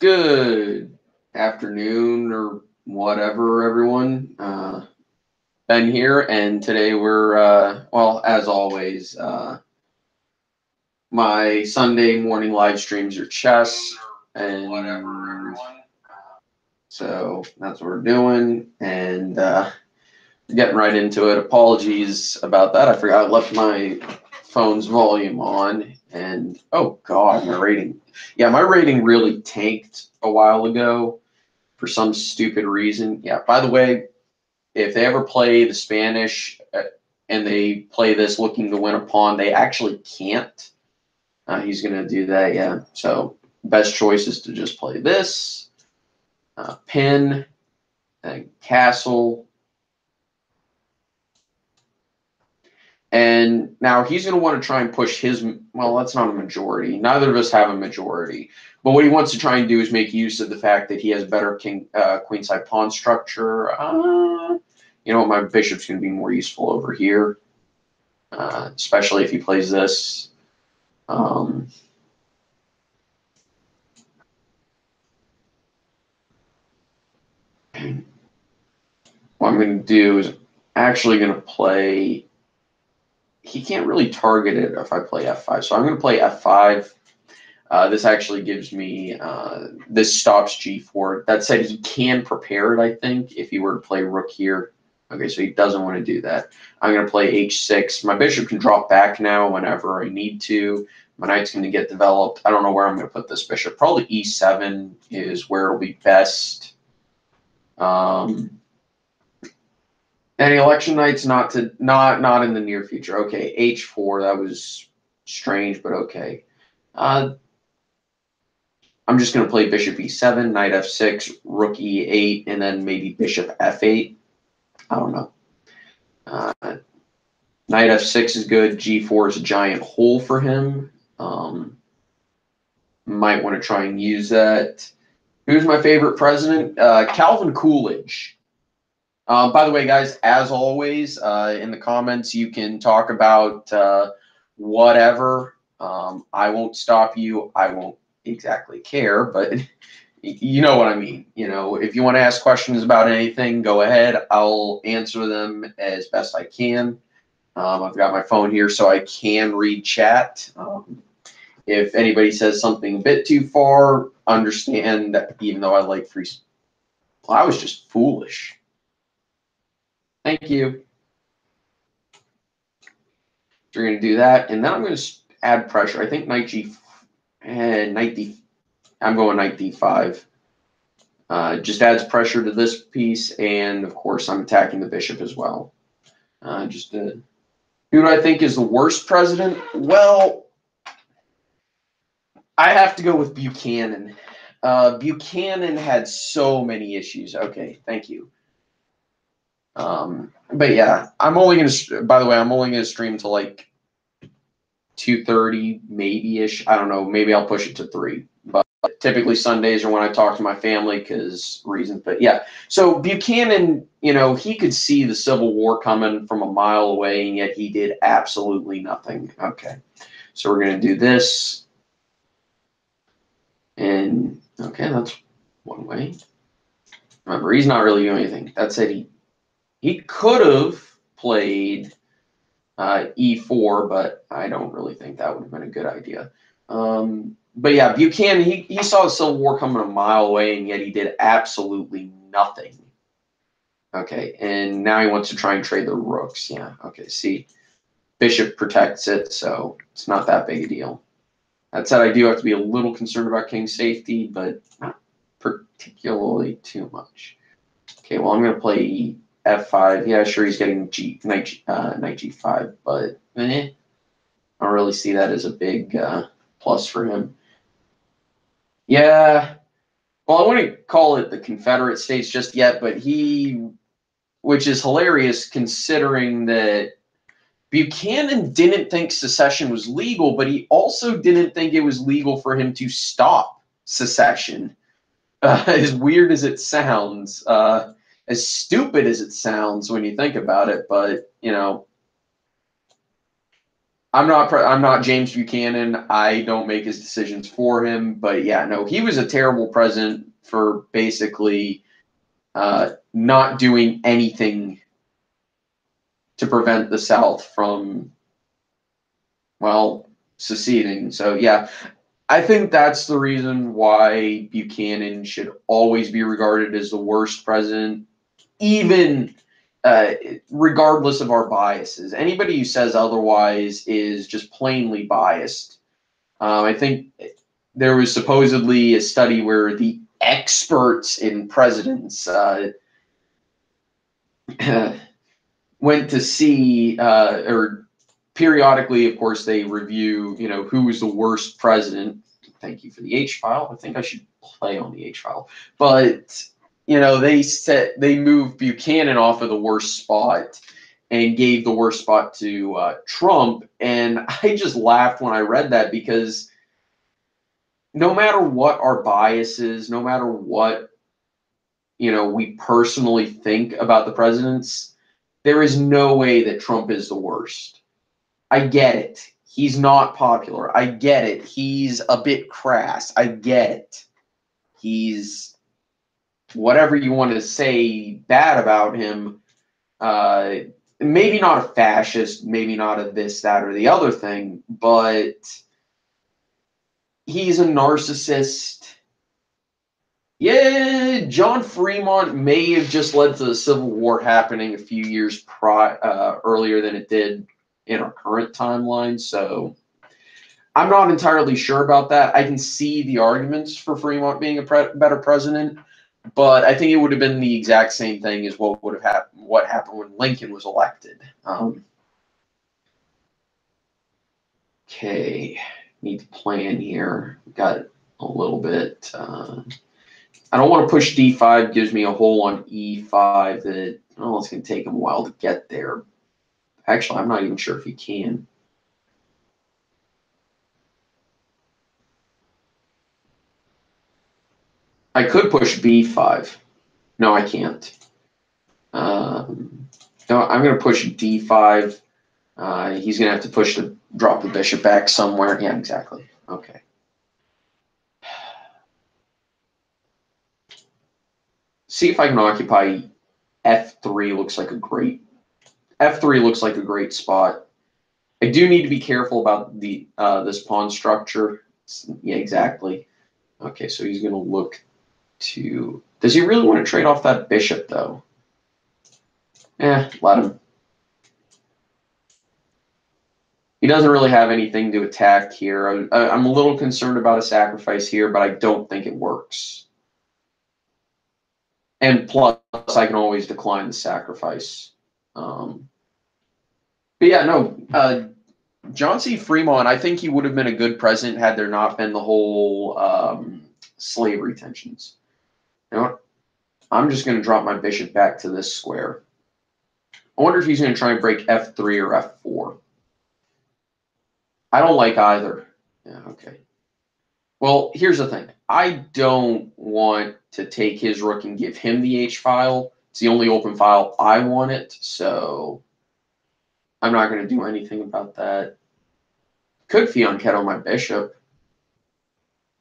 Good afternoon or whatever, everyone. Ben here, and today we're, well, as always, my Sunday morning live streams are chess, and whatever, everyone. So that's what we're doing, and getting right into it. Apologies about that. I forgot I left my phone's volume on, and oh God, my rating. Yeah, my rating really tanked a while ago for some stupid reason. Yeah, by the way, if they ever play the Spanish and they play this looking to win a pawn, they actually can't. He's going to do that, yeah. So best choice is to just play this, pin, and castle. And now he's going to want to try and push his, well, that's not a majority. Neither of us have a majority. But what he wants to try and do is make use of the fact that he has better queenside pawn structure. You know what, my bishop's going to be more useful over here, especially if he plays this. What I'm going to do is actually going to play. He can't really target it if I play f5, so I'm going to play f5. This actually gives me, this stops g4. That said, he can prepare it, I think, if he were to play rook here. Okay, so he doesn't want to do that. I'm going to play h6. My bishop can drop back now whenever I need to. My knight's going to get developed. I don't know where I'm going to put this bishop. Probably e7 is where it'll be best. Any election nights? Not in the near future. Okay, h4. That was strange, but okay. I'm just going to play bishop e7, knight f6, rook e8, and then maybe bishop f8. I don't know. Knight f6 is good. g4 is a giant hole for him. Might want to try and use that. Who's my favorite president? Calvin Coolidge. By the way, guys, as always, in the comments, you can talk about whatever. I won't stop you. I won't exactly care, but you know what I mean. You know, if you want to ask questions about anything, go ahead. I'll answer them as best I can. I've got my phone here so I can read chat. If anybody says something a bit too far, understand that even though I like free. Well, I was just foolish. Thank you. So you're going to do that, and then I'm going to add pressure. I think knight g and knight d. I'm going knight d5. Just adds pressure to this piece, and of course I'm attacking the bishop as well. Who do I think is the worst president? Well, I have to go with Buchanan. Buchanan had so many issues. Okay, thank you. But yeah, I'm only going to, by the way, I'm only going to stream to like 2:30 maybe-ish. I don't know. Maybe I'll push it to 3. But typically Sundays are when I talk to my family because reasons. But yeah, so Buchanan, you know, he could see the Civil War coming from a mile away, and yet he did absolutely nothing. Okay, so we're going to do this. And, okay, that's one way. Remember, he's not really doing anything. That said, he could have played e4, but I don't really think that would have been a good idea. But yeah, Buchanan, he saw the Civil War coming a mile away, and yet he did absolutely nothing. Okay, and now he wants to try and trade the rooks. Yeah, okay, see, bishop protects it, so it's not that big a deal. That said, I do have to be a little concerned about king safety, but not particularly too much. Okay, well, I'm going to play f5. Yeah, sure, he's getting knight g5, but I don't really see that as a big plus for him. Yeah, well, I wouldn't call it the Confederate States just yet, but which is hilarious considering that Buchanan didn't think secession was legal, but he also didn't think it was legal for him to stop secession. As weird as it sounds, as stupid as it sounds when you think about it, but, you know, I'm not James Buchanan. I don't make his decisions for him. But yeah, no, he was a terrible president for basically not doing anything to prevent the South from, well, seceding. So yeah, I think that's the reason why Buchanan should always be regarded as the worst president, even regardless of our biases. Anybody who says otherwise is just plainly biased. I think there was supposedly a study where the experts in presidents went to see, or periodically, of course, they review, who was the worst president. Thank you for the H file. I think I should play on the H file. But, they moved Buchanan off of the worst spot and gave the worst spot to Trump. And I just laughed when I read that, because no matter what our biases, no matter what, we personally think about the presidents, there is no way that Trump is the worst. I get it. He's not popular. I get it. He's a bit crass. I get it. He's whatever you want to say bad about him. Maybe not a fascist, maybe not a this, that, or the other thing, but he's a narcissist. Yeah, John Fremont may have just led to the Civil War happening a few years earlier than it did in our current timeline. So I'm not entirely sure about that. I can see the arguments for Fremont being a better president, but I think it would have been the exact same thing as what would have happened. What happened when Lincoln was elected? Okay, need to plan here. Got a little bit. I don't want to push d5. Gives me a hole on e5 that, oh, it's going to take him a while to get there. Actually, I'm not even sure if he can. I could push b5. No, I can't. No, I'm going to push d5. He's going to have to push to drop the bishop back somewhere. Yeah, exactly. Okay. See if I can occupy f3. Looks like a great f3 looks like a great spot. I do need to be careful about the this pawn structure. Yeah, exactly. Okay, so he's going to look to. Does he really want to trade off that bishop though? Let him. He doesn't really have anything to attack here. I'm a little concerned about a sacrifice here, but I don't think it works. And plus, I can always decline the sacrifice. But yeah, no. John C. Fremont, I think he would have been a good president had there not been the whole slavery tensions. You know what? I'm just going to drop my bishop back to this square. I wonder if he's going to try and break f3 or f4. I don't like either. Yeah, okay. Well, here's the thing. I don't want to take his rook and give him the H file. It's the only open file I want it, so I'm not going to do anything about that. Could fianchetto my bishop.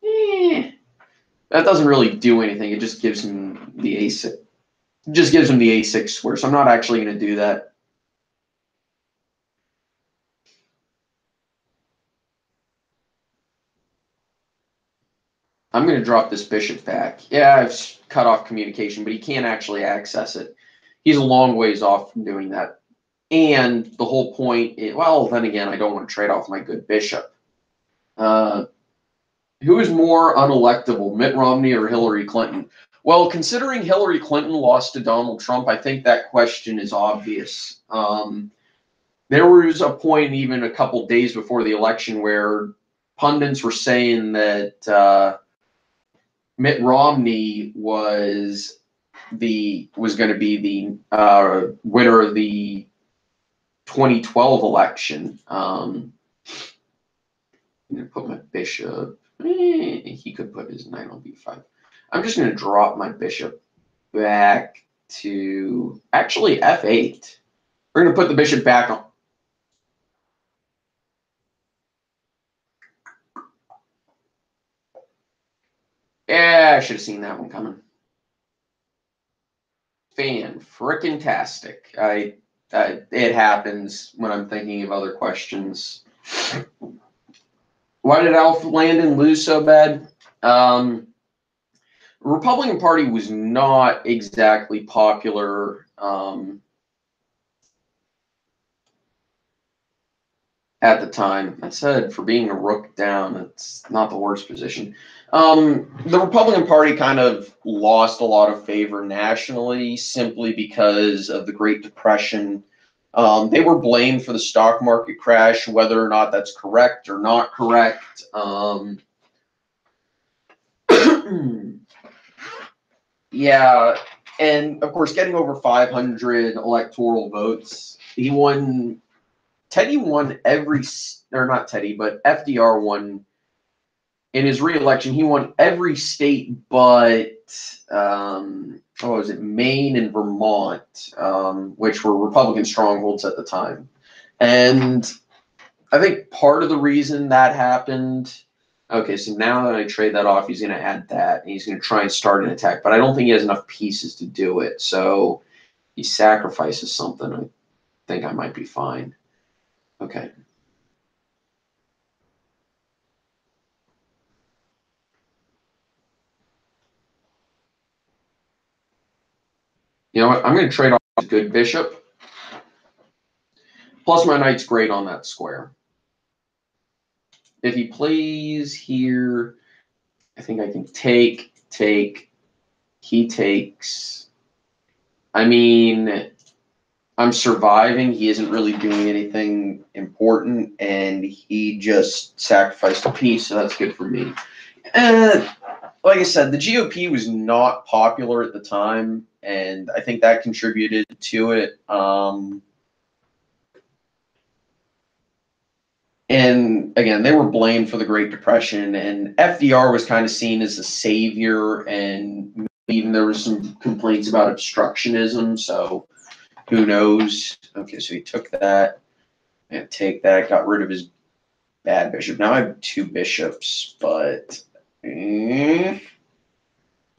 That doesn't really do anything. It just gives him the A6. It just gives him the A6 square, so I'm not actually going to do that. I'm going to drop this bishop back. Yeah, I've cut off communication, but he can't actually access it. He's a long ways off from doing that. And the whole point is, well, then again, I don't want to trade off my good bishop. Who is more unelectable, Mitt Romney or Hillary Clinton? Well, considering Hillary Clinton lost to Donald Trump, I think that question is obvious. There was a point even a couple days before the election where pundits were saying that Mitt Romney was going to be the winner of the 2012 election. I'm going to put my bishop. He could put his knight on b5. I'm just going to drop my bishop back to actually f8. We're going to put the bishop back on. I should have seen that one coming. Fan-frickin-tastic. It happens when I'm thinking of other questions. Why did Alf Landon lose so bad? The Republican Party was not exactly popular at the time. That said, for being a rook down, it's not the worst position. The Republican Party kind of lost a lot of favor nationally simply because of the Great Depression. They were blamed for the stock market crash, whether or not that's correct or not correct. Yeah, and of course, getting over 500 electoral votes, he won. Teddy won or not Teddy, but FDR won in his reelection. He won every state but what was it, Maine and Vermont, which were Republican strongholds at the time. And I think part of the reason that happened. Okay, so now that I trade that off, he's going to add that, and he's going to try and start an attack. But I don't think he has enough pieces to do it, so he sacrifices something. I think I might be fine. Okay. You know what? I'm going to trade off a good bishop. Plus my knight's great on that square. If he plays here, I think I can take. He takes. I mean, I'm surviving. He isn't really doing anything important, and he just sacrificed a piece, so that's good for me. And like I said, the GOP was not popular at the time, and I think that contributed to it. And again, they were blamed for the Great Depression, and FDR was kind of seen as a savior, and even there was some complaints about obstructionism, so who knows? Okay, so he took that, and take that, got rid of his bad bishop. Now I have two bishops, but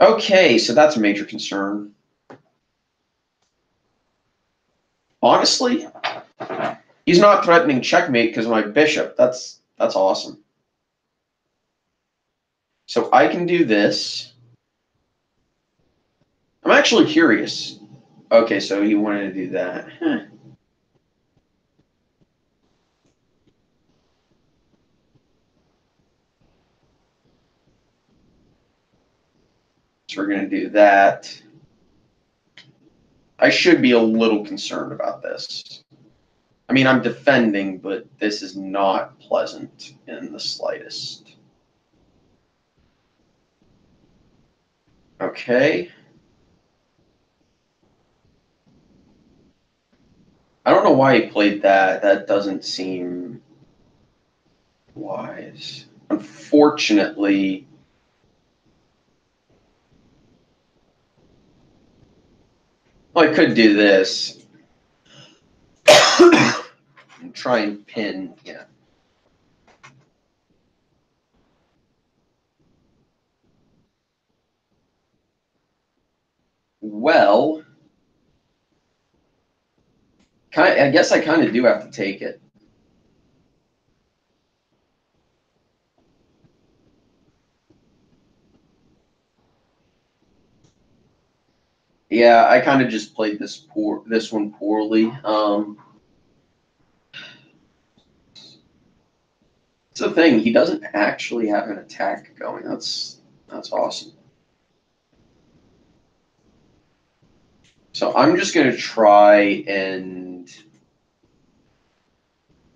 okay, so that's a major concern. Honestly, he's not threatening checkmate because of my bishop. That's awesome. So I can do this. I'm actually curious. Okay, so he wanted to do that. Huh. So we're going to do that. I should be a little concerned about this. I mean, I'm defending, but this is not pleasant in the slightest. Okay. I don't know why he played that. That doesn't seem wise. Unfortunately, well, I could do this. And try and pin, yeah. Well, I guess I kind of do have to take it. Yeah, I kind of just played this one poorly. It's the thing, he doesn't actually have an attack going. That's awesome. So I'm just gonna try and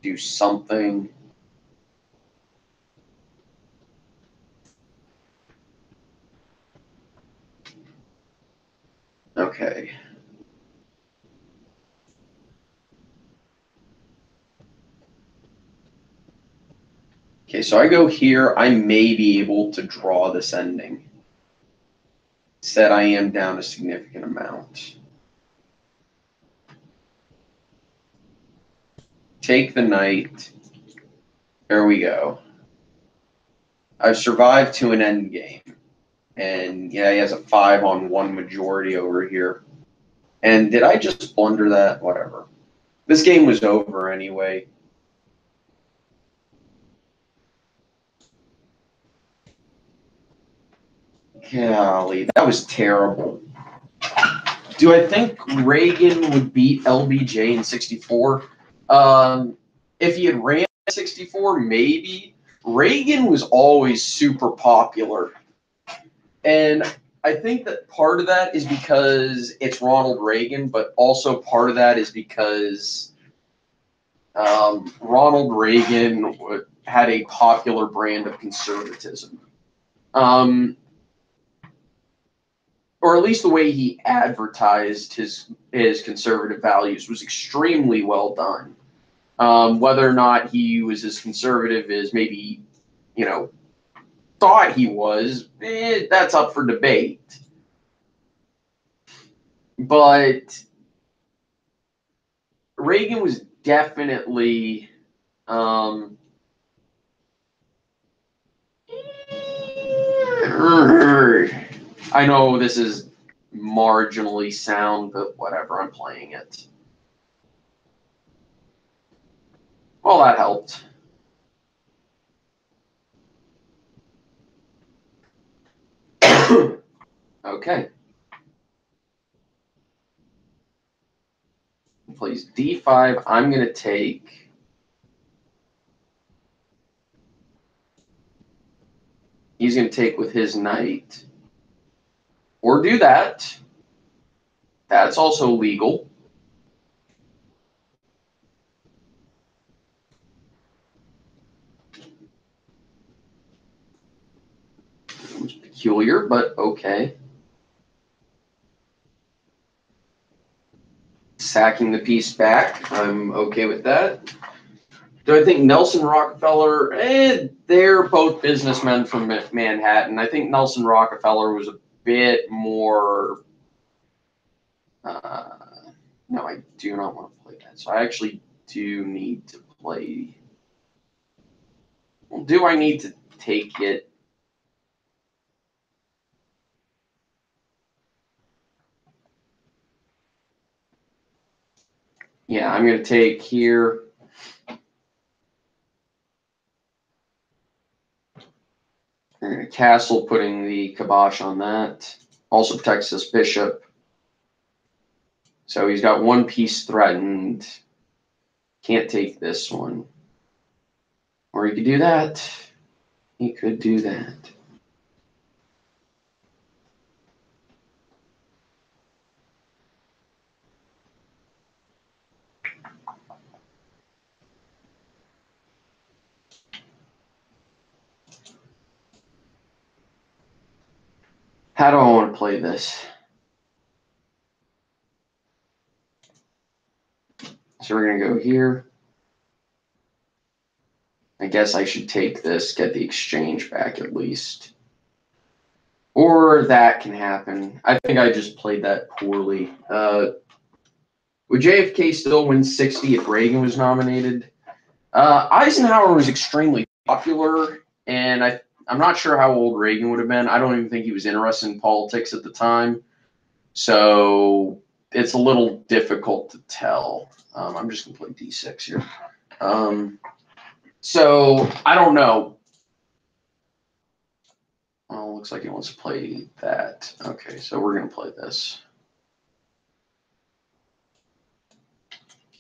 do something. Okay. Okay, so I go here. I may be able to draw this ending. Instead, I am down a significant amount. Take the knight. There we go. I've survived to an end game. And yeah, he has a 5-on-1 majority over here. And did I just blunder that? Whatever. This game was over anyway. Golly, that was terrible. Do I think Reagan would beat LBJ in 64? If he had ran 64, maybe. Reagan was always super popular. And I think that part of that is because it's Ronald Reagan, but also part of that is because Ronald Reagan had a popular brand of conservatism. Or at least the way he advertised his conservative values was extremely well done. Whether or not he was as conservative as maybe, thought he was, that's up for debate. But Reagan was definitely I know this is marginally sound, but whatever, I'm playing it. Well, that helped. Okay. He plays d5. I'm going to take. He's going to take with his knight. Or do that. That's also legal. It's peculiar, but okay. Sacking the piece back. I'm okay with that. Do I think Nelson Rockefeller? They're both businessmen from Manhattan. I think Nelson Rockefeller was a bit more. No, I do not want to play that. So I actually do need to play. Well, do I need to take it? Yeah, I'm going to take here. I'm going to castle, putting the kibosh on that. Also protects this bishop. So he's got one piece threatened. Can't take this one. Or he could do that. He could do that. How do I want to play this? So we're going to go here. I guess I should take this, get the exchange back at least. Or that can happen. I think I just played that poorly. Would JFK still win 60 if Reagan was nominated? Eisenhower was extremely popular, and I'm not sure how old Reagan would have been. I don't even think he was interested in politics at the time. So it's a little difficult to tell. I'm just going to play d6 here. So I don't know. Well, looks like he wants to play that. Okay, so we're going to play this.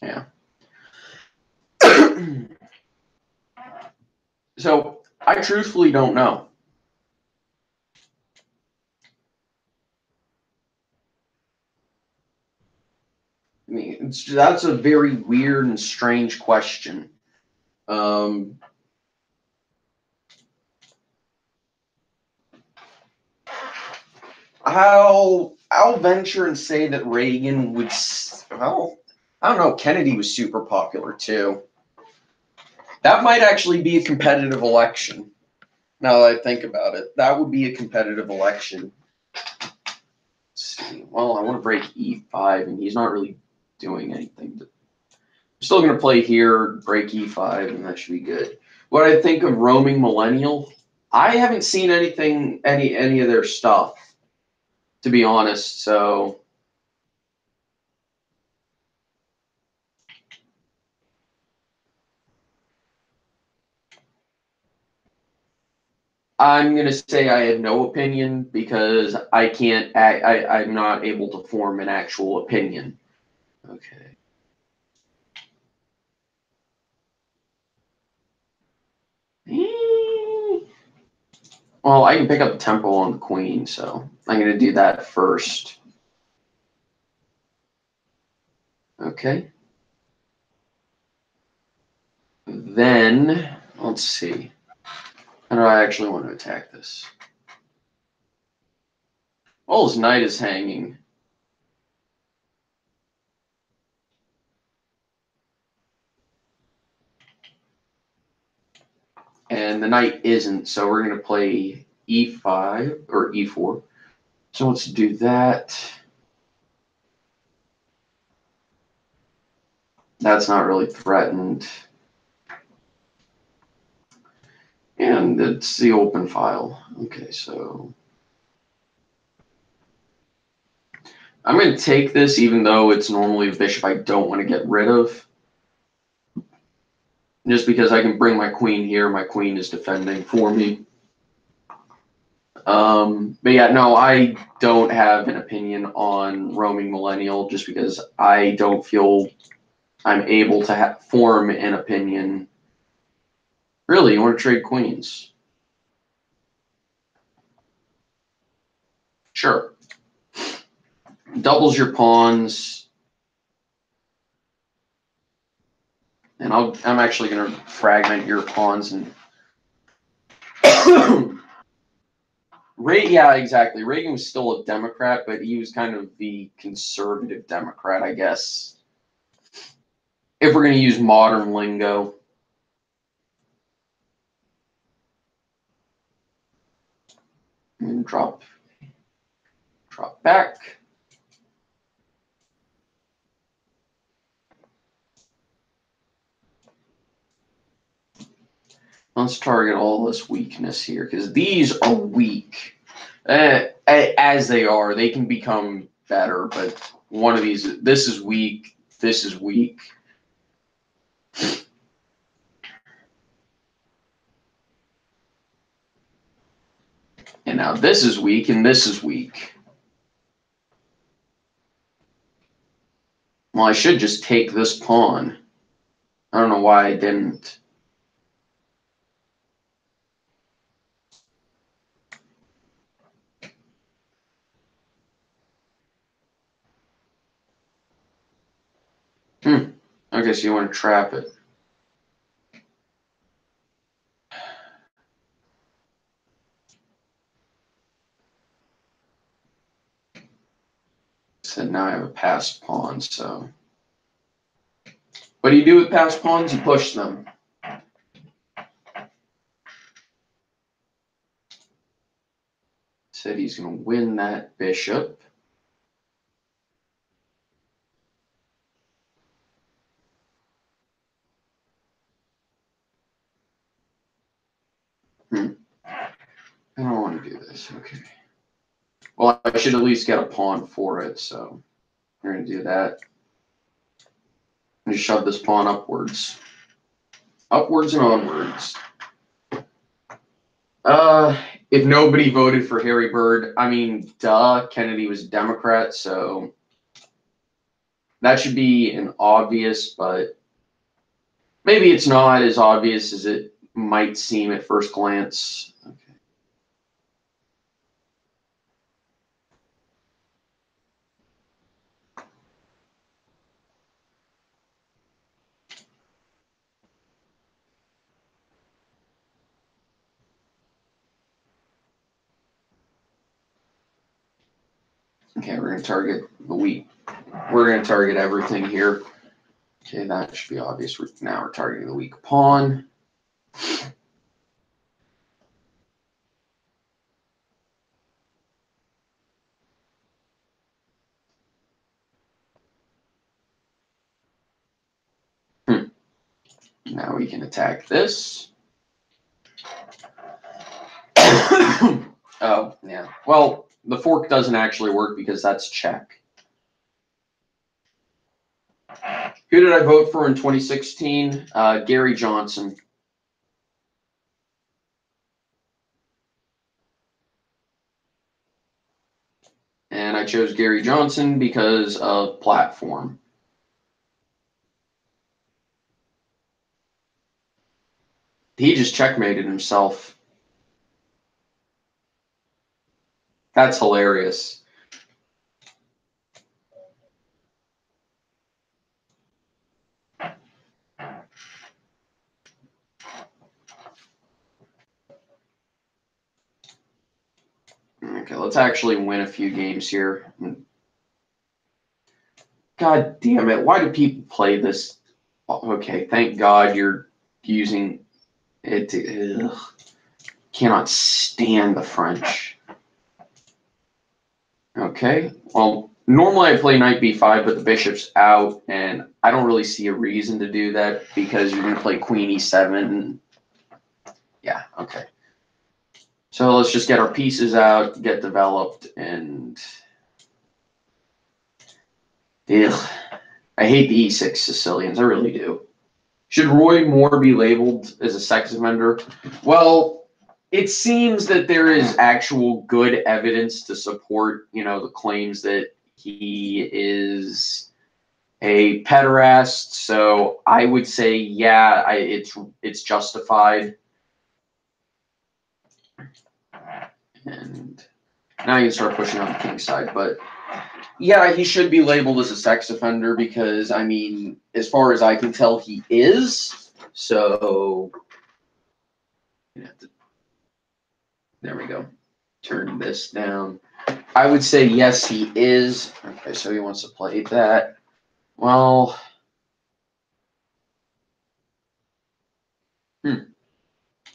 Yeah. So I truthfully don't know. I mean, that's a very weird and strange question. I'll venture and say that Reagan would. Well, I don't know. Kennedy was super popular too. That might actually be a competitive election. Now that I think about it, that would be a competitive election. Let's see. Well, I want to break e5, and he's not really doing anything. I'm still going to play here, break e5, and that should be good. What I think of roaming millennial, I haven't seen anything, any of their stuff, to be honest. So I'm gonna say I have no opinion because I can't. I'm not able to form an actual opinion. Okay. Well, I can pick up tempo on the queen, so I'm gonna do that first. Okay. Then let's see. How do I actually want to attack this? Oh, his knight is hanging. And the knight isn't, so we're going to play e5 or e4. So let's do that. That's not really threatened. And it's the open file. Okay, so I'm going to take this even though it's normally a bishop I don't want to get rid of. Just because I can bring my queen here. My queen is defending for me. But yeah, no, I don't have an opinion on roaming millennial just because I don't feel I'm able to form an opinion. Really, you want to trade queens? Sure. Doubles your pawns. And I'm actually going to fragment your pawns and yeah, exactly. Reagan was still a Democrat, but he was kind of the conservative Democrat, I guess. If we're going to use modern lingo. And drop back. Let's target all this weakness here, because these are weak. As they are, they can become better, but one of these, this is weak, this is weak. And now this is weak, and this is weak. Well, I should just take this pawn. I don't know why I didn't. Okay, so you want to trap it. So now I have a passed pawn, so. What do you do with passed pawns? You push them. Said he's going to win that bishop. I don't want to do this. Okay. Well, I should at least get a pawn for it, so we're going to do that. And just shove this pawn upwards. Upwards and onwards. If nobody voted for Harry Byrd, I mean, duh, Kennedy was a Democrat, so that should be an obvious, but maybe it's not as obvious as it might seem at first glance. Okay, we're going to target the weak. We're going to target everything here. Okay, that should be obvious. Now we're targeting the weak pawn. Now we can attack this. Oh, yeah. Well, the fork doesn't actually work because that's check. Who did I vote for in 2016? Gary Johnson. And I chose Gary Johnson because of platform. He just checkmated himself. That's hilarious. Okay, let's actually win a few games here. God damn it. Why do people play this? Okay, thank God you're using it. Ugh. Cannot stand the French. Okay, well, normally I play knight b5, but the bishop's out, and I don't really see a reason to do that because you're going to play queen e7. Yeah, okay. So let's just get our pieces out, get developed, and ugh, I hate the e6 Sicilians. I really do. Should Roy Moore be labeled as a sex offender? Well, it seems that there is actual good evidence to support, the claims that he is a pederast. So I would say, yeah, it's justified. And now you can start pushing on the king side, but yeah, he should be labeled as a sex offender because, I mean, as far as I can tell, he is. So, there we go. Turn this down. I would say yes, he is. Okay, so he wants to play that. Well, what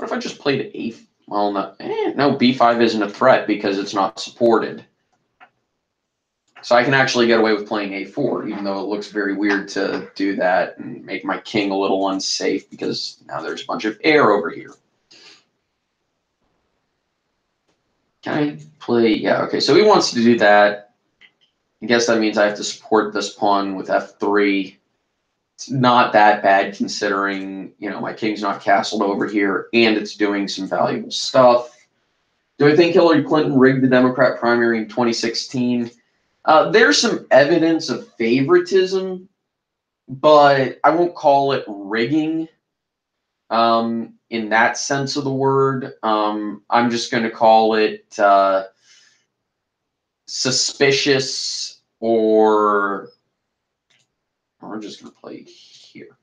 if I just played a? Well, no, b5 isn't a threat because it's not supported. So I can actually get away with playing a4, even though it looks very weird to do that and make my king a little unsafe because now there's a bunch of air over here. Can I play? Yeah, okay, so he wants to do that. I guess that means I have to support this pawn with f3. It's not that bad considering, my king's not castled over here and it's doing some valuable stuff. Do I think Hillary Clinton rigged the Democrat primary in 2016? There's some evidence of favoritism, but I won't call it rigging in that sense of the word. I'm just going to call it suspicious, or I'm just going to play here.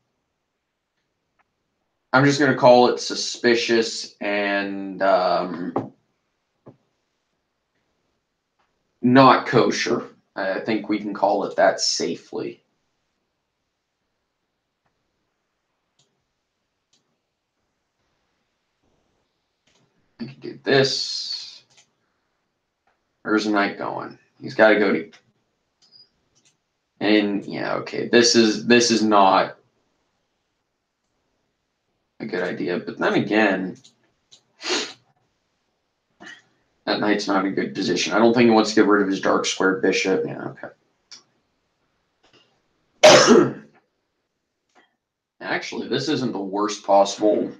I'm just going to call it suspicious and not kosher. I think we can call it that safely. We can do this. Where's the knight going? He's got to go to. And yeah, okay. This is not a good idea. But then again, that knight's not in a good position. I don't think he wants to get rid of his dark squared bishop. Yeah, okay. Actually, this isn't the worst possible.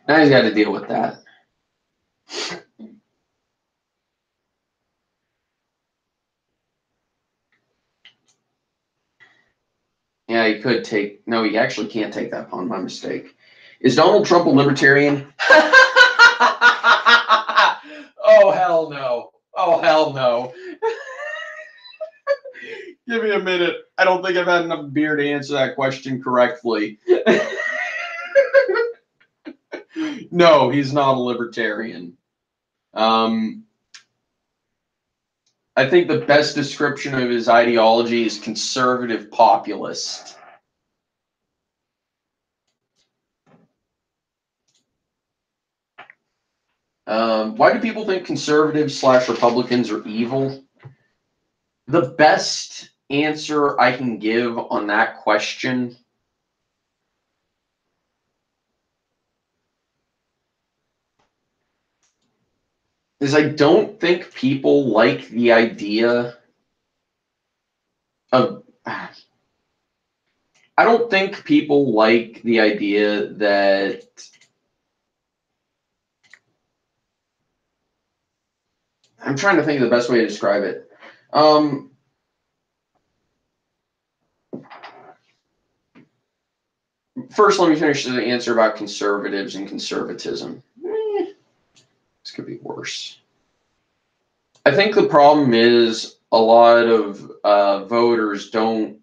Now he's got to deal with that. Yeah, he could take. No, he actually can't take that pawn. My mistake. Is Donald Trump a libertarian? Oh, hell no. Oh, hell no. Give me a minute. I don't think I've had enough beer to answer that question correctly. No, he's not a libertarian. I think the best description of his ideology is conservative populist. Why do people think conservatives / Republicans are evil? The best answer I can give on that question is I don't think people like the idea of. I don't think people like the idea that I'm trying to think of the best way to describe it. First, let me finish the answer about conservatives and conservatism. This could be worse. I think the problem is a lot of voters don't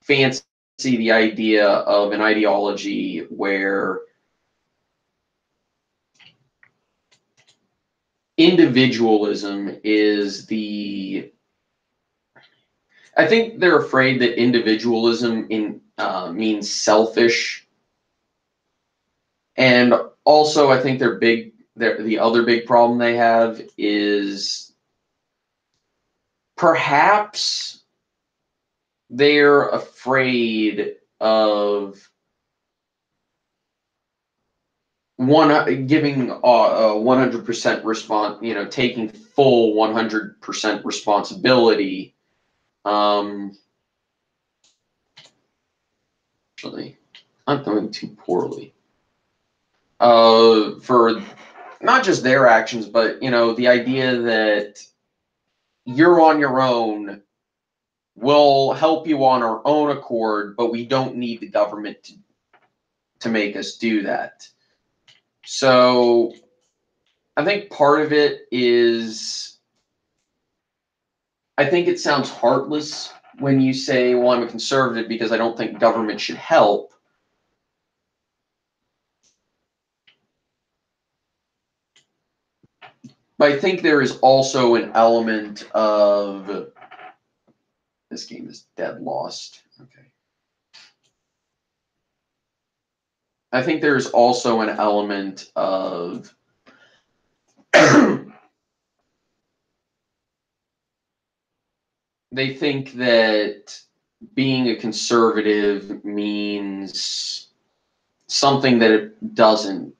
fancy the idea of an ideology where individualism is the. I think they're afraid that individualism means selfish, and also I think the other big problem they have is perhaps they're afraid of giving 100% response, taking full 100% responsibility. Actually, not doing too poorly. For not just their actions, but the idea that you're on your own, we'll help you on our own accord, but we don't need the government to make us do that. So I think part of it is, I think it sounds heartless when you say, well, I'm a conservative because I don't think government should help. But I think there is also an element of, this game is dead lost. Okay. I think there's also an element of they think that being a conservative means something that it doesn't.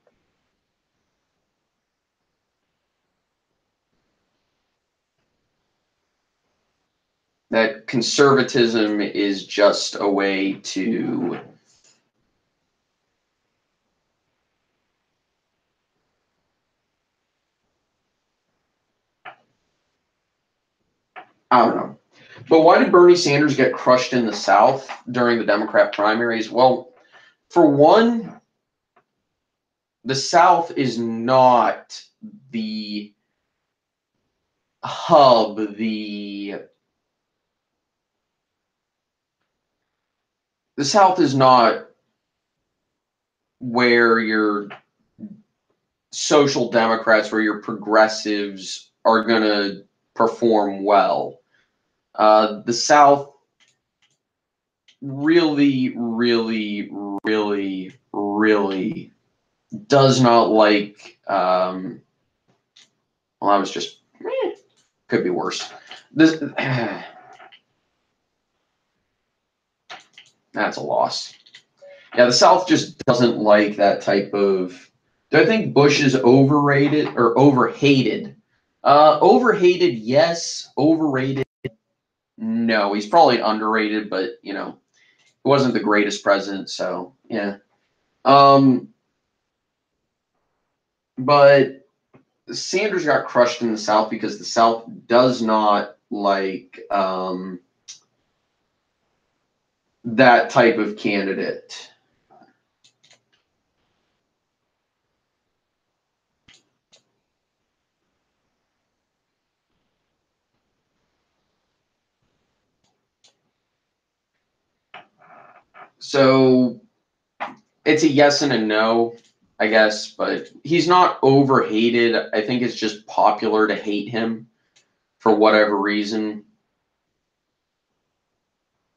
That conservatism is just a way to I don't know. But why did Bernie Sanders get crushed in the South during the Democrat primaries? Well, for one, the South is not the hub, the South is not where your social democrats, where your progressives are going to perform well. The South really, really, really, really does not like. Well, I was just could be worse. This that's a loss. Yeah, the South just doesn't like that type of. Do I think Bush is overrated or overhated? Overhated, yes. Overrated, no. He's probably underrated, but he wasn't the greatest president, so yeah. But Sanders got crushed in the South because the South does not like that type of candidate. So it's a yes and a no, I guess, but he's not overhated. I think it's just popular to hate him for whatever reason.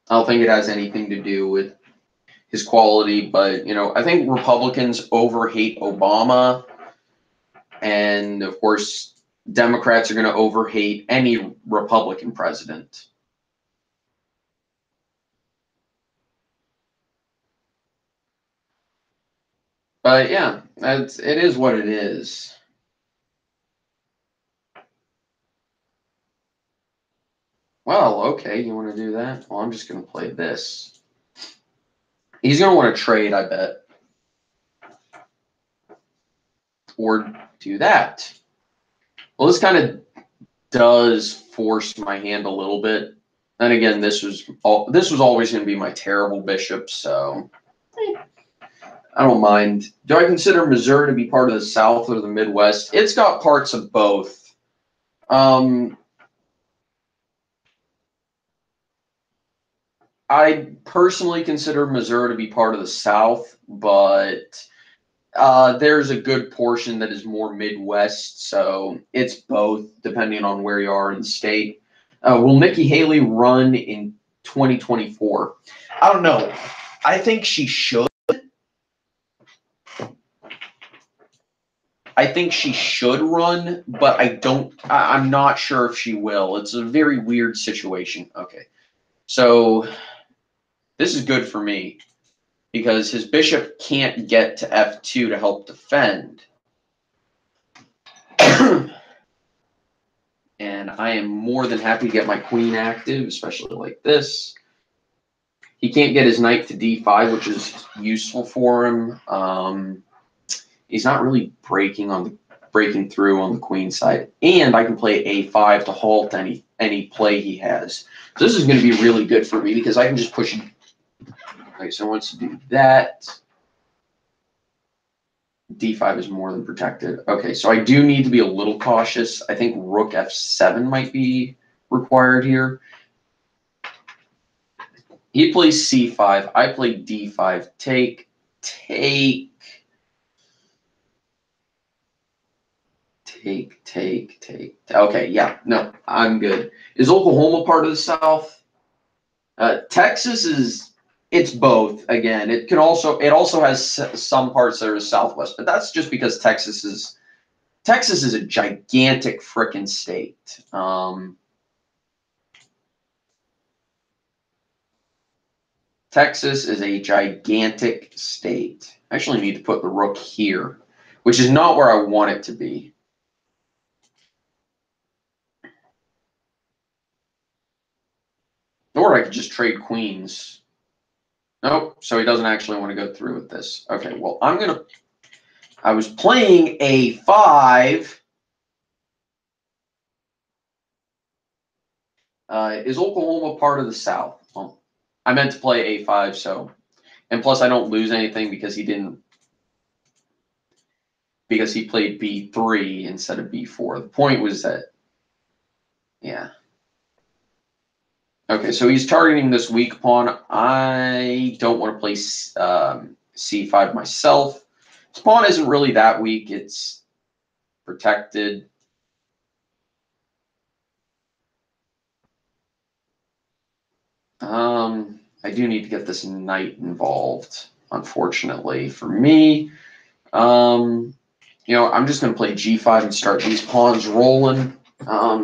I don't think it has anything to do with his quality, but I think Republicans overhate Obama, and of course, Democrats are going to overhate any Republican president. But yeah, it is what it is. Well, okay, you want to do that? Well, I'm just going to play this. He's going to want to trade, I bet. Or do that. Well, this kind of does force my hand a little bit. And again, this was always going to be my terrible bishop, so I don't mind. Do I consider Missouri to be part of the South or the Midwest? It's got parts of both. I personally consider Missouri to be part of the South, but there's a good portion that is more Midwest, so it's both, depending on where you are in the state. Will Nikki Haley run in 2024? I don't know. I think she should. I think she should run, but I'm not sure if she will. It's a very weird situation. Okay. So this is good for me because his bishop can't get to f2 to help defend. And I am more than happy to get my queen active, especially like this. He can't get his knight to d5, which is useful for him. He's not really breaking through on the queen side, and I can play a5 to halt any play he has. So this is going to be really good for me because I can just push. Okay, so once you do that, d5 is more than protected. Okay, so I do need to be a little cautious. I think rook f7 might be required here. He plays c5. I play d5. Take. Okay, yeah, no, I'm good. Is Oklahoma part of the South? Texas is. It's both. Again, it also has some parts that are Southwest, but that's just because Texas is a gigantic frickin' state. Texas is a gigantic state. I actually need to put the rook here, which is not where I want it to be. Or I could just trade queens. Nope, so he doesn't actually want to go through with this. Okay, well, I was playing a5. Is Oklahoma part of the South? Well, I meant to play a5, so. And plus, I don't lose anything because he played b3 instead of b4. The point was that, yeah. Okay, so he's targeting this weak pawn. I don't want to play c5 myself. This pawn isn't really that weak. It's protected. I do need to get this knight involved, unfortunately for me. I'm just going to play g5 and start these pawns rolling.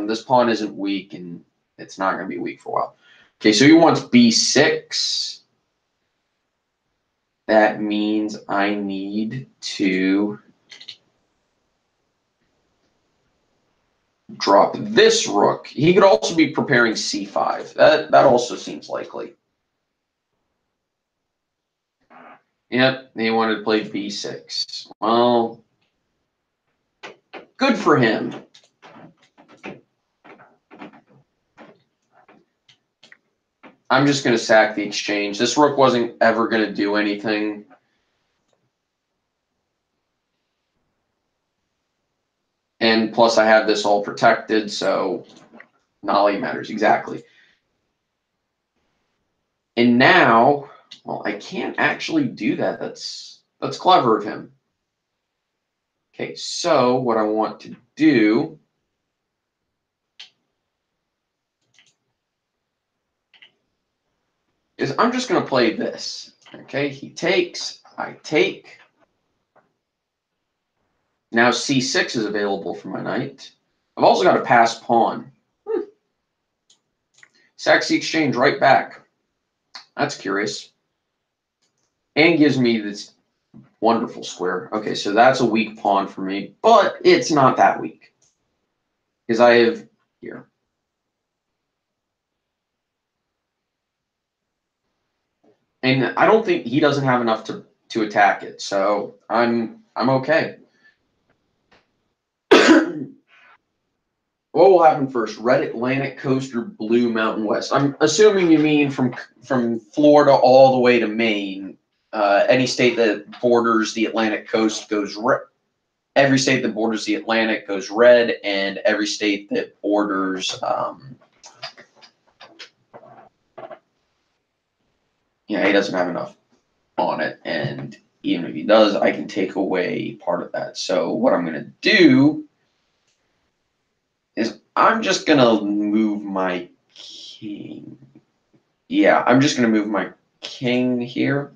This pawn isn't weak, and it's not going to be weak for a while. Okay, so he wants b6. That means I need to drop this rook. He could also be preparing c5. That also seems likely. Yep, he wanted to play b6. Well, good for him. I'm just going to sack the exchange. This rook wasn't ever going to do anything. And plus I have this all protected, so Nolly matters exactly. And now, well, I can't actually do that. That's clever of him. Okay, so what I want to do is I'm just going to play this. Okay, he takes, I take. Now c6 is available for my knight. I've also got a passed pawn. Sacks the exchange right back. That's curious. And gives me this Wonderful square. Okay, so that's a weak pawn for me, but it's not that weak. Because I have here. And I don't think he doesn't have enough to attack it, so I'm okay. What will happen first? Red Atlantic Coast or Blue Mountain West? I'm assuming you mean from Florida all the way to Maine. Any state that borders the Atlantic coast goes red. Every state that borders the Atlantic goes red, and every state that borders, yeah, he doesn't have enough on it, and even if he does, I can take away part of that. So what I'm going to do is I'm just going to move my king. Yeah, I'm just going to move my king here.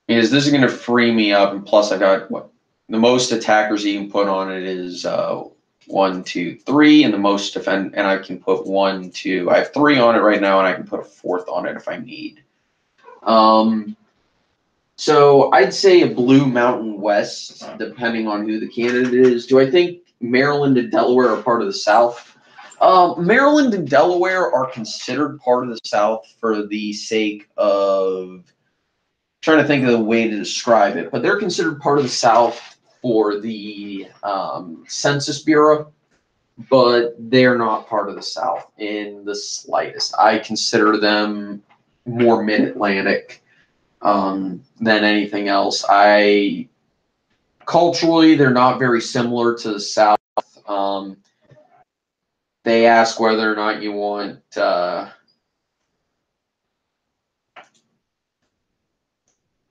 Because this is going to free me up, and plus I got what the most attackers you can put on it is 1, 2, 3, and the most defend, and I can put 1, 2. I have 3 on it right now, and I can put a 4th on it if I need. So I'd say a Blue Mountain West, depending on who the candidate is. Do I think Maryland and Delaware are part of the South? Maryland and Delaware are considered part of the South for the sake of trying to think of the way to describe it, but they're considered part of the South for the Census Bureau, but they're not part of the South in the slightest. I consider them more mid-Atlantic than anything else. Culturally, they're not very similar to the South. They ask whether or not you want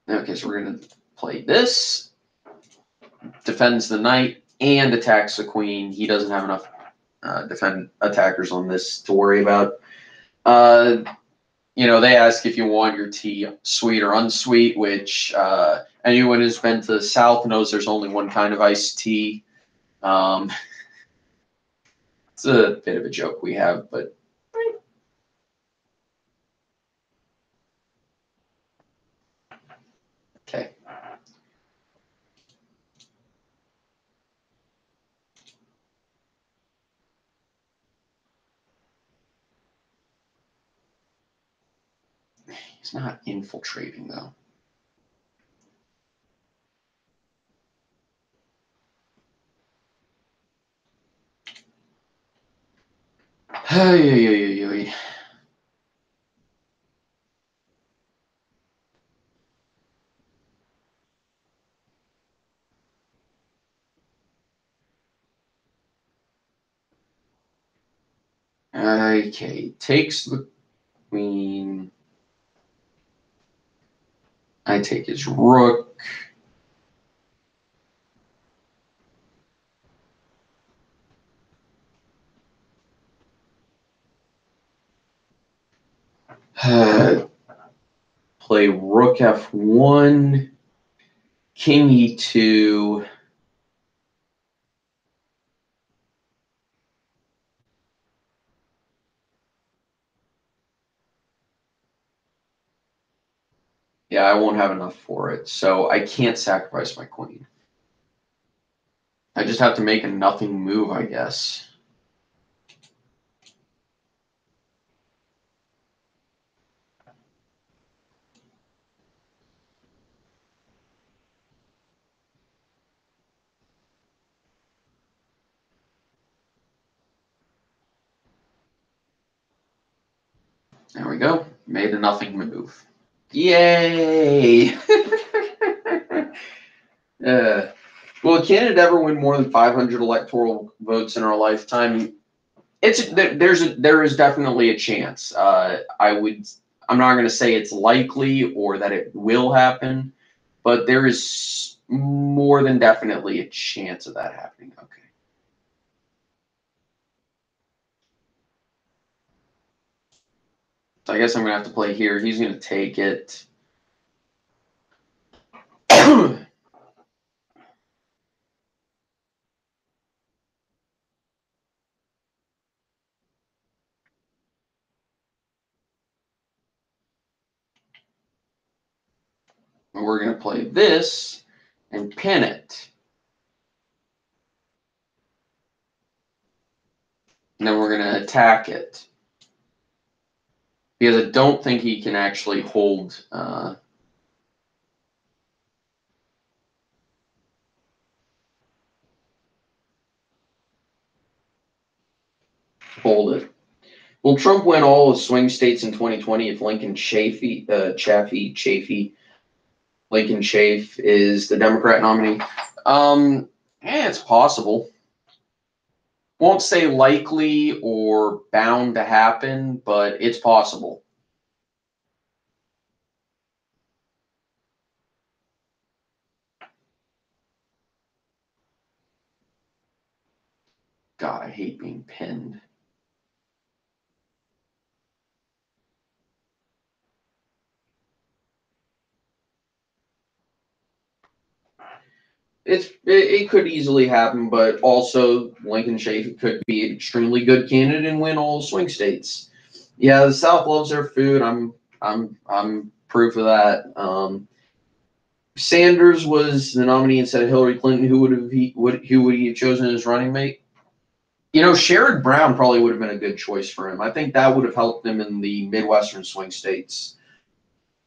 okay, so we're going to play this. Defends the knight and attacks the queen. He doesn't have enough defend attackers on this to worry about. They ask if you want your tea sweet or unsweet, which anyone who's been to the South knows there's only one kind of iced tea. It's a bit of a joke we have, but okay. He's not infiltrating, though. Hey. Okay, takes the queen. I take his rook. Play rook f1, king e2. Yeah, I won't have enough for it, so I can't sacrifice my queen. I just have to make a nothing move, I guess. There we go. Made a nothing move. Yay! Will a candidate ever win more than 500 electoral votes in our lifetime? There is definitely a chance. I'm not going to say it's likely or that it will happen, but there is more than definitely a chance of that happening. Okay. So I guess I'm going to have to play here. He's going to take it. And we're going to play this and pin it. And then we're going to attack it. Because I don't think he can actually hold it. Will Trump win all the swing states in 2020 if Lincoln Chafee, Lincoln Chafee is the Democrat nominee? It's possible. Won't say likely or bound to happen, but it's possible. God, I hate being pinned. It could easily happen, but also Lincoln Chafee could be an extremely good candidate and win all swing states. Yeah, the South loves their food. I'm proof of that. Sanders was the nominee instead of Hillary Clinton. Who would he have chosen as running mate? You know, Sherrod Brown probably would have been a good choice for him. I think that would have helped him in the Midwestern swing states.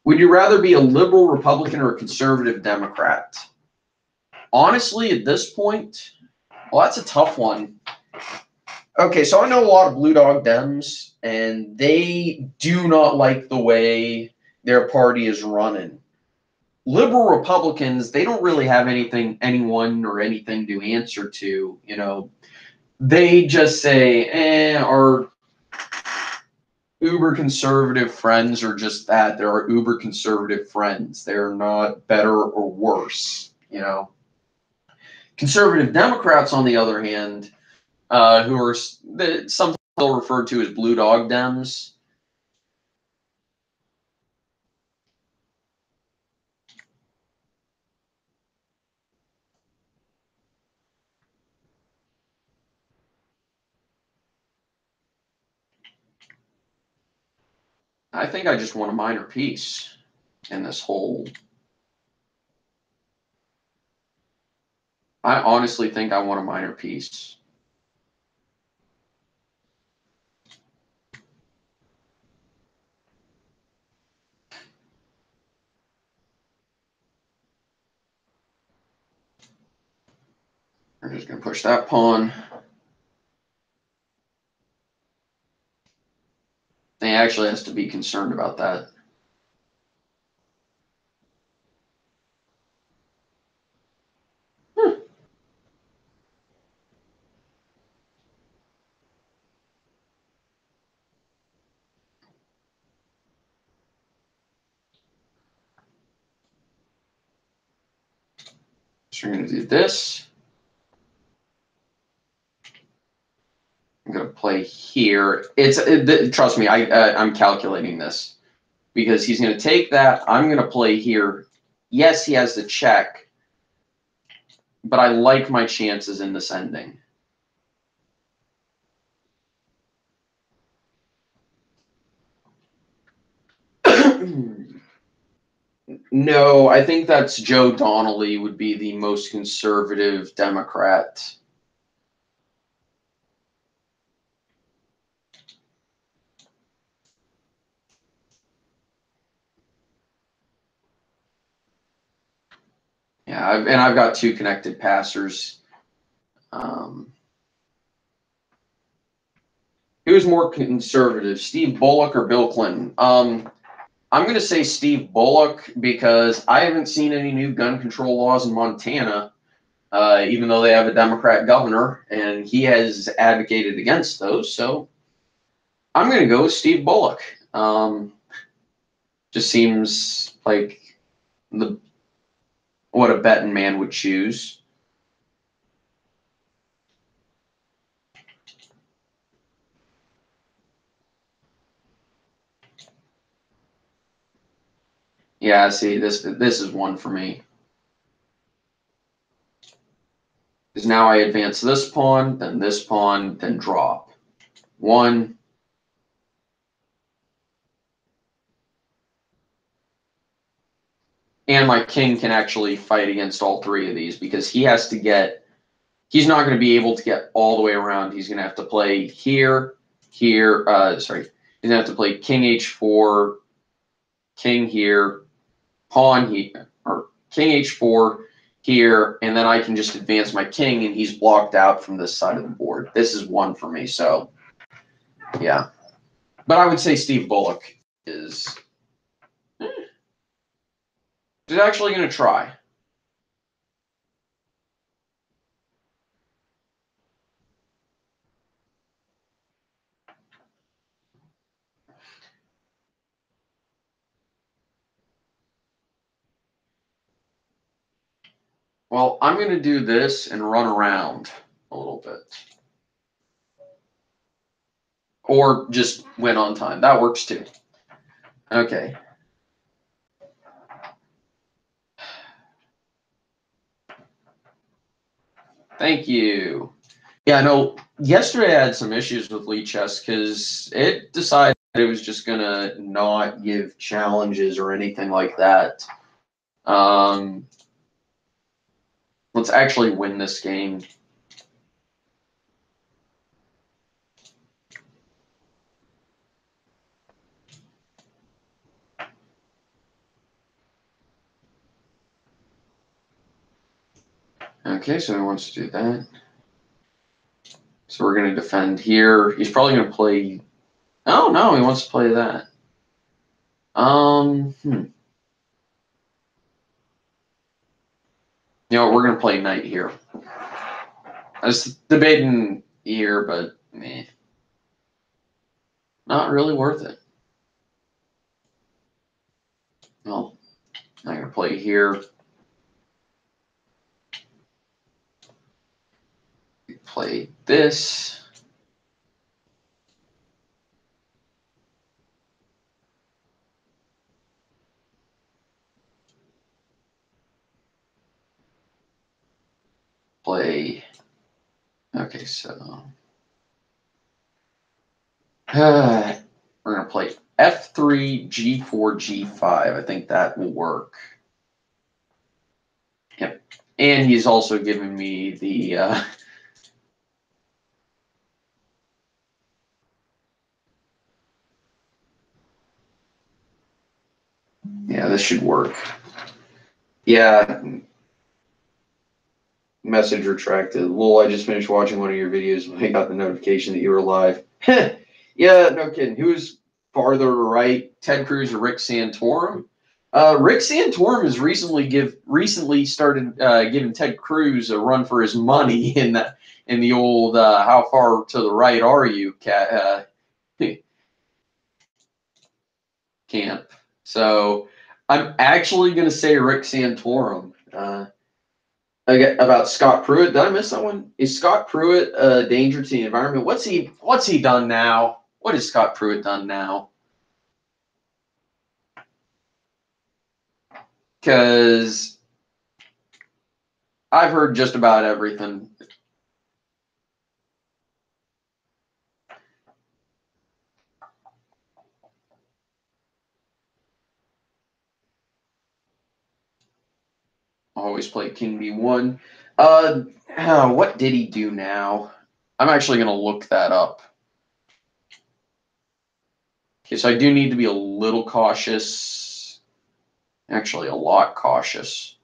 Would you rather be a liberal Republican or a conservative Democrat? Honestly, at this point, well, that's a tough one. Okay, so I know a lot of Blue Dog Dems, and they do not like the way their party is running. Liberal Republicans, they don't really have anyone or anything to answer to. You know, they just say, our uber conservative friends are just that. They're our uber conservative friends. They're not better or worse, you know. Conservative Democrats, on the other hand, who are sometimes referred to as Blue Dog Dems. I think I just want a minor piece in this whole. I honestly think I want a minor piece. I'm just going to push that pawn. He actually has to be concerned about that. So we're going to do this. I'm going to play here. Trust me, I'm calculating this because he's going to take that. I'm going to play here. Yes, he has the check, but I like my chances in this ending. No, I think that's Joe Donnelly would be the most conservative Democrat. Yeah, I've got two connected passers. Who's more conservative, Steve Bullock or Bill Clinton? I'm going to say Steve Bullock because I haven't seen any new gun control laws in Montana, even though they have a Democrat governor, and he has advocated against those. So I'm going to go with Steve Bullock. Just seems like what a betting man would choose. Yeah, see, this is one for me. Because now I advance this pawn, then drop. 1, And my king can actually fight against all three of these because he has to get, he's not going to be able to get all the way around. He's going to have to play here, here, sorry. He's going to have to play king h4, king here, pawn here, or king h4 here, and then I can just advance my king, and he's blocked out from this side of the board. This is one for me, so yeah. But I would say Steve Bullock is actually going to try. Well, I'm going to do this and run around a little bit. Or just win on time. That works too. Okay. Thank you. Yeah, no, yesterday I had some issues with Lichess because it decided it was just going to not give challenges or anything like that. Let's actually win this game. Okay, so he wants to do that. So we're going to defend here. He's probably going to play... Oh, no, he wants to play that. You know what, we're going to play knight here. I was debating here, but meh. Not really worth it. Well, I'm going to play here. Play this. Play. Okay, so we're going to play F3, G4, G5. I think that will work. Yep. And he's also given me the yeah, this should work. Yeah. Message retracted. Lol, I just finished watching one of your videos when I got the notification that you were live. Yeah, no kidding. Who's farther to right, Ted Cruz or Rick Santorum? Rick Santorum has recently started giving Ted Cruz a run for his money in the old how far to the right are you camp. So I'm actually going to say Rick Santorum. About Scott Pruitt. Did I miss someone? Is Scott Pruitt a danger to the environment? What's he done now? What has Scott Pruitt done now? Because I've heard just about everything. Always play King B1. What did he do now? I'm actually going to look that up. Okay, so I do need to be a little cautious. Actually, a lot cautious.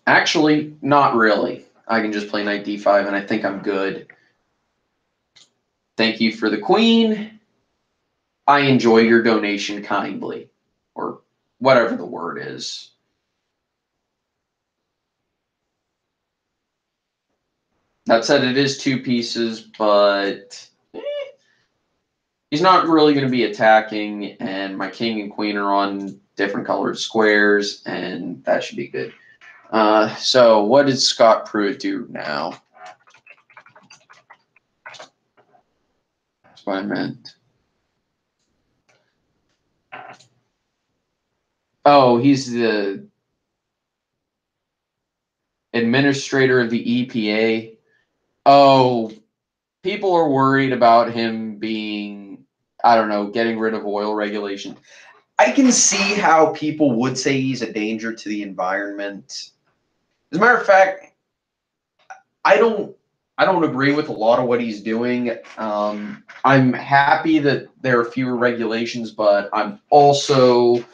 Actually, not really. I can just play knight d5, and I think I'm good. Thank you for the queen. I enjoy your donation kindly, or whatever the word is. That said, it is two pieces, but he's not really going to be attacking, and my king and queen are on different colored squares, and that should be good. So what did Scott Pruitt do now? That's what I meant. Oh, he's the administrator of the EPA. Oh, people are worried about him being I don't know, getting rid of oil regulation. I can see how people would say he's a danger to the environment. As a matter of fact, I don't agree with a lot of what he's doing. I'm happy that there are fewer regulations, but I'm also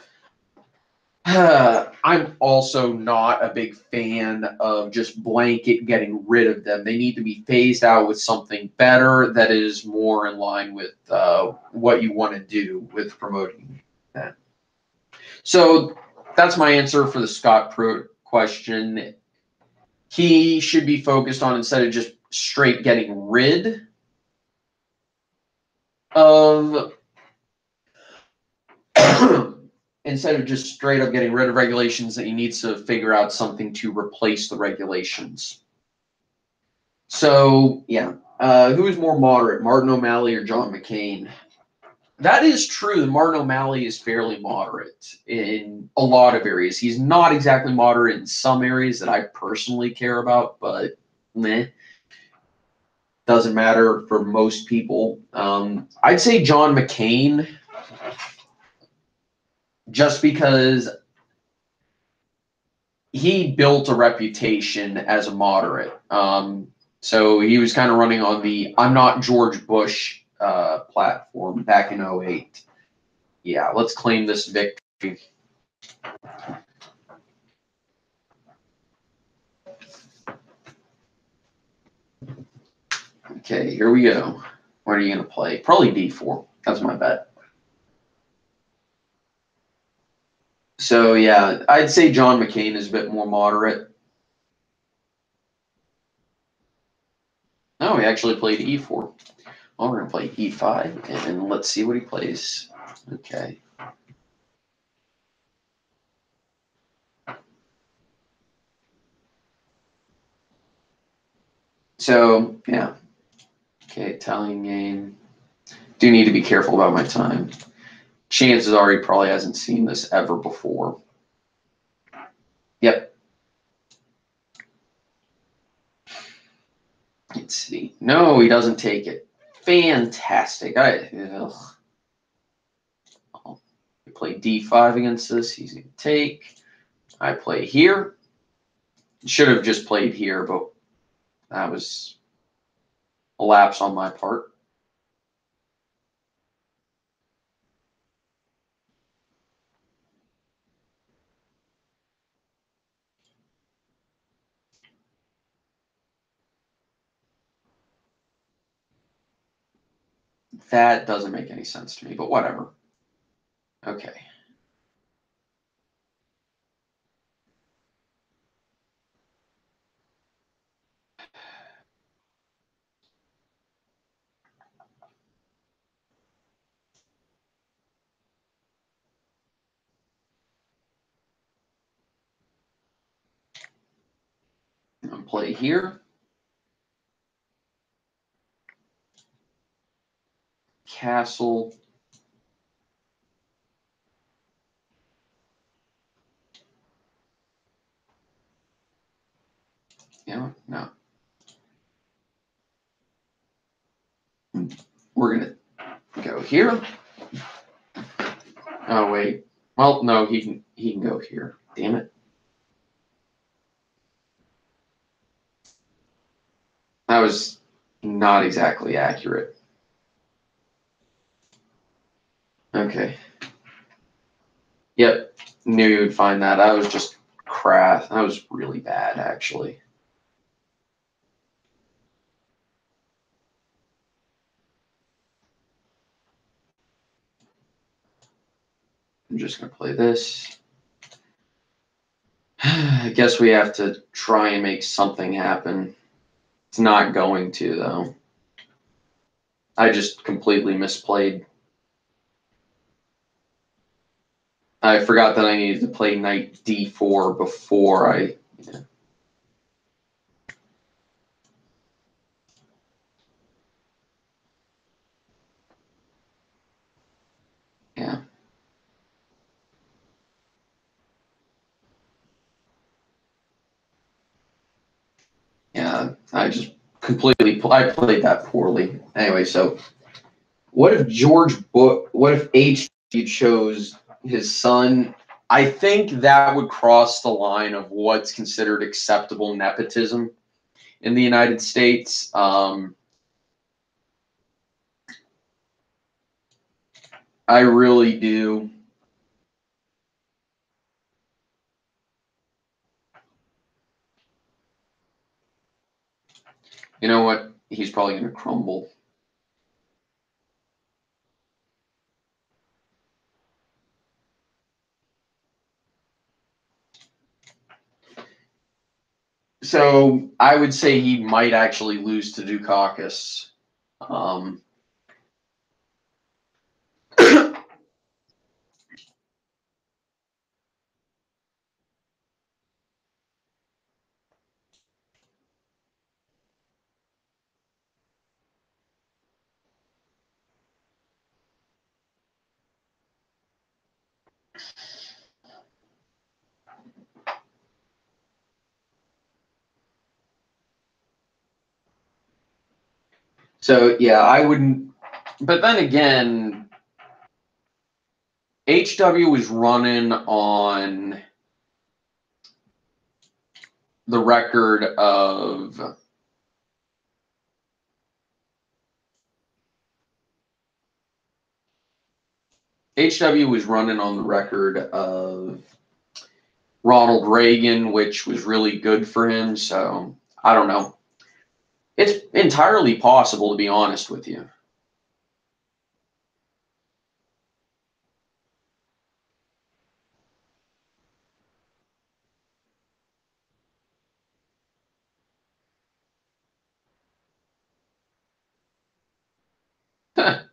not a big fan of just blanket getting rid of them. They need to be phased out with something better that is more in line with what you want to do with promoting that. So that's my answer for the Scott Pruitt question. He should be focused on, instead of just straight getting rid of instead of just straight up getting rid of regulations, that he needs to figure out something to replace the regulations. So yeah, who is more moderate, Martin O'Malley or John McCain? That is true. Martin O'Malley is fairly moderate in a lot of areas. He's not exactly moderate in some areas that I personally care about, but meh. Doesn't matter for most people. I'd say John McCain, just because he built a reputation as a moderate. So he was kind of running on the "I'm not George Bush" platform back in 2008. Yeah, let's claim this victory. Okay, here we go. What are you going to play? Probably D4. That's my bet. So, yeah, I'd say John McCain is a bit more moderate. No, he actually played E4. Well, we're going to play E5, and let's see what he plays. Okay. So, yeah. Okay, Italian game. Do need to be careful about my time. Chances are he probably hasn't seen this ever before. Yep. Let's see. No, he doesn't take it. Fantastic. I play D5 against this. He's going to take. I play here. Should have just played here, but that was a lapse on my part. That doesn't make any sense to me, but whatever. Okay. I'll play here. Castle. Yeah, no. We're going to go here. Oh, wait. Well, no, he can go here. Damn it. That was not exactly accurate. Okay. Yep. Knew you would find that. That was just crap. That was really bad, actually. I'm just going to play this. I guess we have to try and make something happen. It's not going to, though. I just completely misplayed. I forgot that I needed to play knight d4 before I... Yeah. Yeah. Yeah, I just completely... I played that poorly. Anyway, so What if what if HW chose his son? I think that would cross the line of what's considered acceptable nepotism in the United States. I really do. You know what? He's probably going to crumble. So I would say he might actually lose to Dukakis. So yeah, I wouldn't. But then again, HW was running on the record of HW was running on the record of Ronald Reagan, which was really good for him. So I don't know. It's entirely possible, to be honest with you. There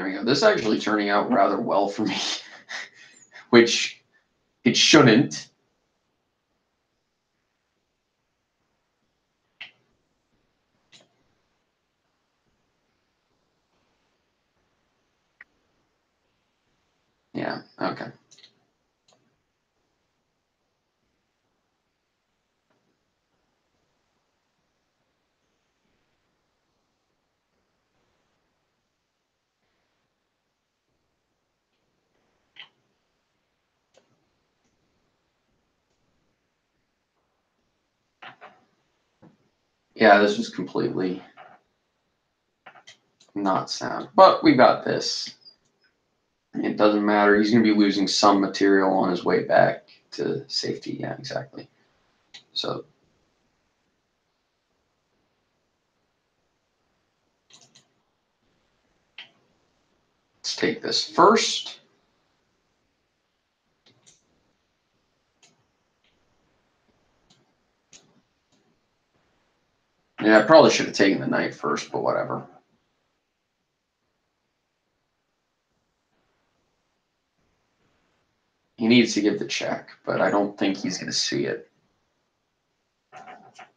we go. This is actually turning out rather well for me, which it shouldn't. Yeah, okay. Yeah, this was completely not sound. But we got this. It doesn't matter. He's going to be losing some material on his way back to safety. Yeah, exactly. So let's take this first. Yeah, I probably should have taken the knight first, but whatever. He needs to give the check, but I don't think he's going to see it.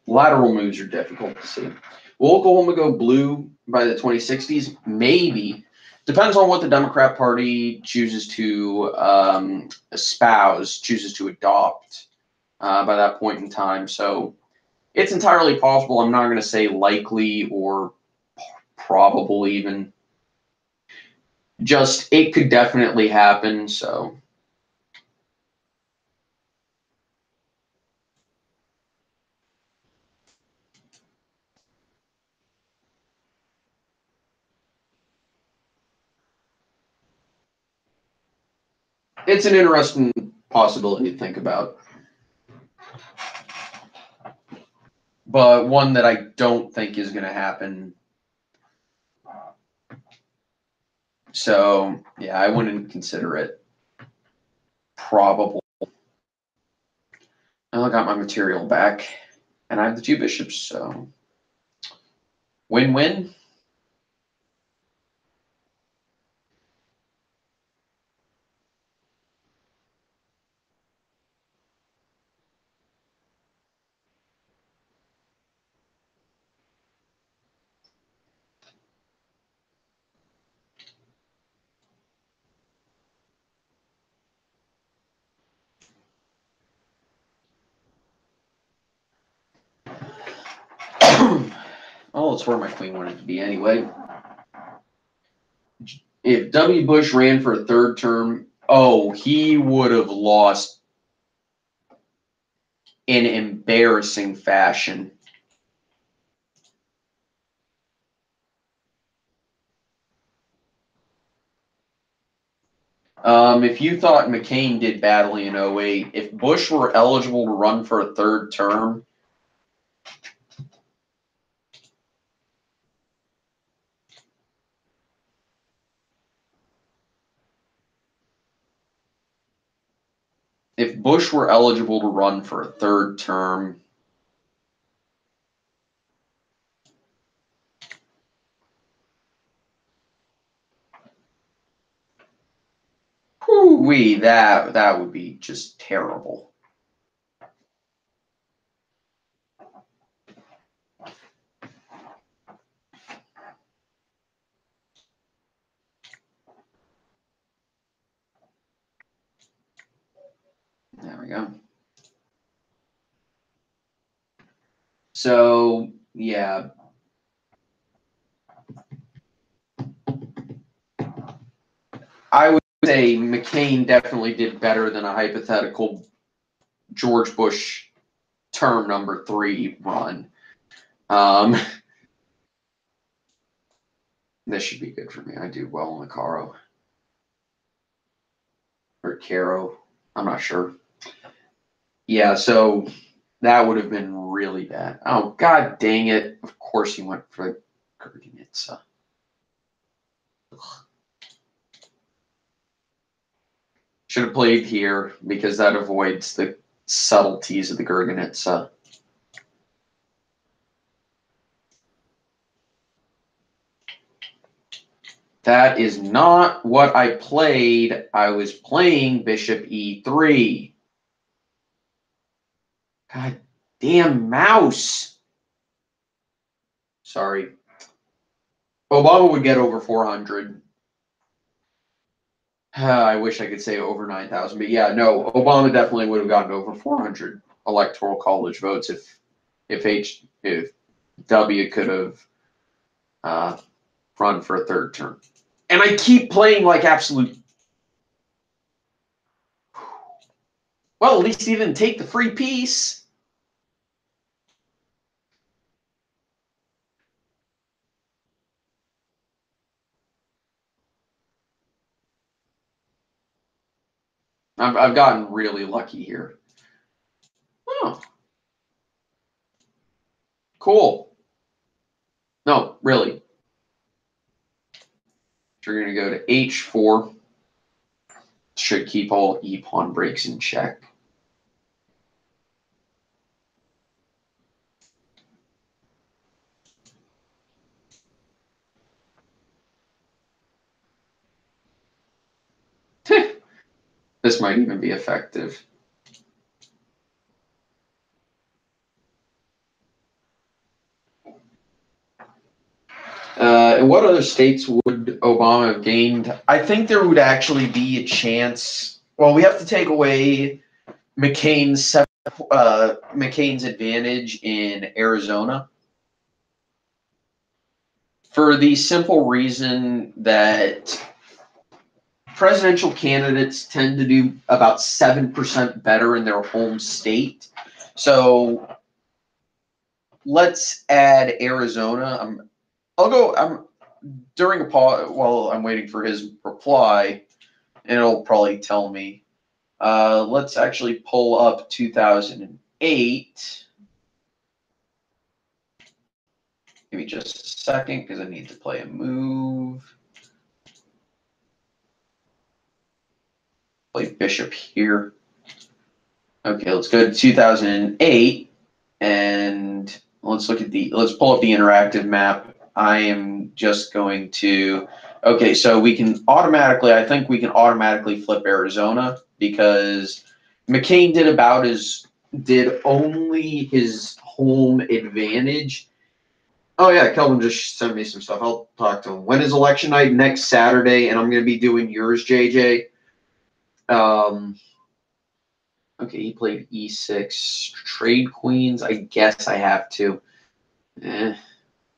Lateral moves are difficult to see. Will Oklahoma go blue by the 2060s? Maybe. Depends on what the Democrat Party chooses to espouse, chooses to adopt by that point in time. So it's entirely possible. I'm not going to say likely or probable even. Just it could definitely happen. So it's an interesting possibility to think about, but one that I don't think is going to happen. So yeah, I wouldn't consider it probable. I got my material back, and I have the two bishops, so win-win. Oh, it's where my queen wanted to be anyway. If W. Bush ran for a third term, oh, he would have lost in embarrassing fashion. If you thought McCain did badly in 08, if Bush were eligible to run for a third term, if Bush were eligible to run for a third term, whoo-wee, that would be just terrible. There we go. So, yeah. I would say McCain definitely did better than a hypothetical George Bush term number 3 run. This should be good for me. I do well on the Caro. Or Caro. I'm not sure. Yeah, so that would have been really bad. Oh, god dang it. Of course he went for Gergenitsa. Should have played here because that avoids the subtleties of the Gergenitsa. That is not what I played. I was playing Bishop E3. God damn mouse. Sorry. Obama would get over 400. I wish I could say over 9,000, but yeah, no, Obama definitely would have gotten over 400 electoral college votes if W could have run for a third term. And I keep playing like absolute. Well, at least he didn't take the free piece. I've gotten really lucky here. Oh. Cool. No, really. So you're going to go to H4. Should keep all E-pawn breaks in check. This might even be effective. And what other states would Obama have gained? I think there would actually be a chance. Well, we have to take away McCain's advantage in Arizona for the simple reason that presidential candidates tend to do about 7% better in their home state. So let's add Arizona. I'm during a pause while I'm waiting for his reply, and it'll probably tell me. Let's actually pull up 2008. Give me just a second because I need to play a move. Play bishop here. Okay, let's go to 2008 and let's pull up the interactive map. I am just going to, okay, so I think we can automatically flip Arizona because McCain did only his home advantage. Oh yeah, Kelvin just sent me some stuff. I'll talk to him. When is election night? Next Saturday, and I'm going to be doing yours, JJ. Okay, he played E6. Trade queens. I guess I have to.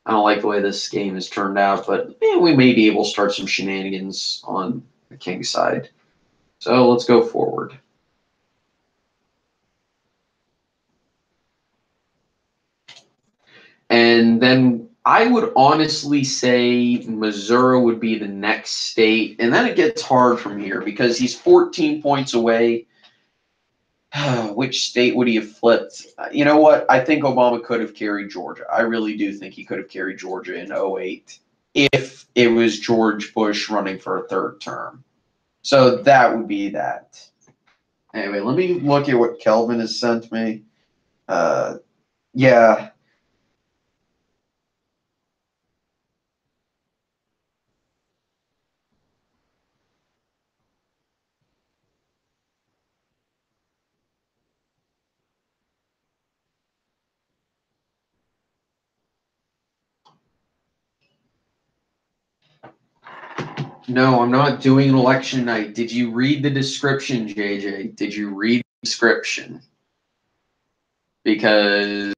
I don't like the way this game has turned out, but we may be able to start some shenanigans on the king side. So let's go forward. And then I would honestly say Missouri would be the next state. And then it gets hard from here because he's 14 points away. Which state would he have flipped? You know what? I think Obama could have carried Georgia. I really do think he could have carried Georgia in 08 if it was George Bush running for a third term. So that would be that. Anyway, let me look at what Kelvin has sent me. Yeah. No, I'm not doing an election night. Did you read the description, JJ? Did you read the description? Because